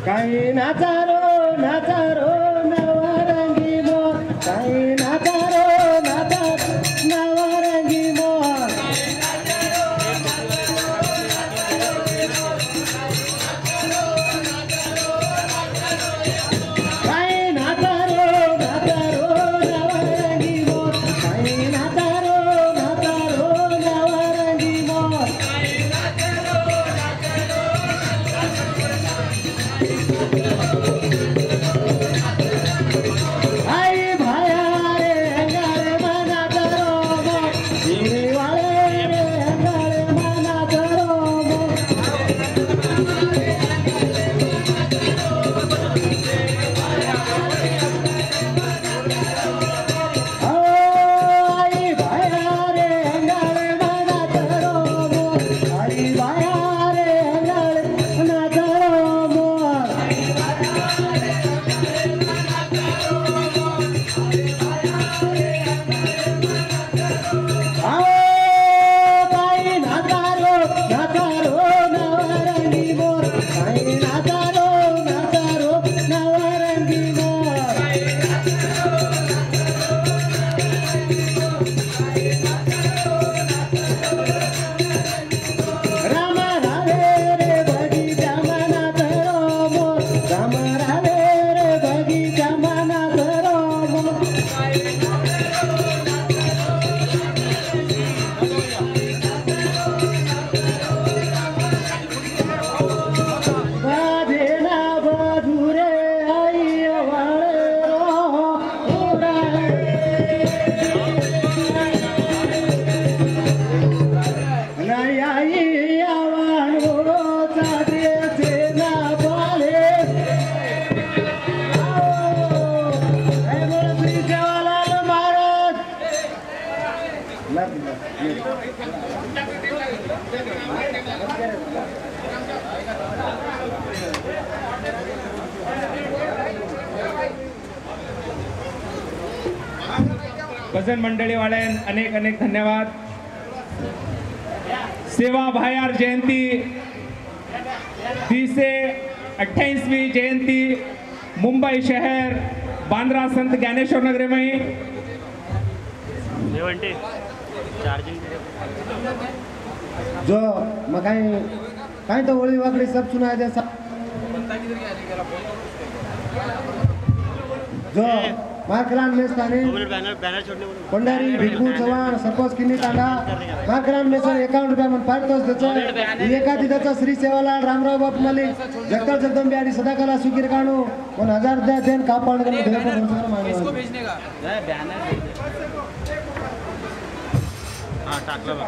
काही नाचारो नाचारो नवरंगी मोर काही नाचारो नाचारो नवरंगी मोर काही नाचारो नाचारो नवरंगी मोर काही नाचारो नाचारो नवरंगी मोर आई भाया रे अंगारे मना करो मो वाले रे अंगारे मना करो मो आई भाया रे अंगारे मना करो मो आई भाया रे अंगारे मना करो मो काही नाचारो नाचारो नवरंगी मोर काही नाचारो नाचारो नवरंगी मोर राम रावे रे बगीचा मना करो मोर राम रावे रे बगीचा मना करो मोर बाजेना बाजुरे आई वाळे रो उराळे नाही आई आवाण ओरोचा देते ना पाले जय बोल श्री सेवालाल महाराज भजन मंडळी वाल्यां अनेक अनेक धन्यवाद। सेवा भायार जयंती 328वीं जयंती मुंबई शहर बांद्रा संत ज्ञानेश्वर नगर में जो मकाई काही तो ओळी वाकडी सब सुनाय दे जो माकरान मेस्तानी पंडारी भिक्खू चव्हाण सरपंच किन्नी तांडा माकरान मेसन 51 रुपया मन पाडतोस त्याचं एका दिदाचा श्री सेवालाल रामराव बाप मलिक जगताल जगदंबे आणि सदाकाला सुखीर काणू 1000 द्या देन कापाण करून देव को नमस्कार मांगो इसको भेजने का बैनर हां टाकला बा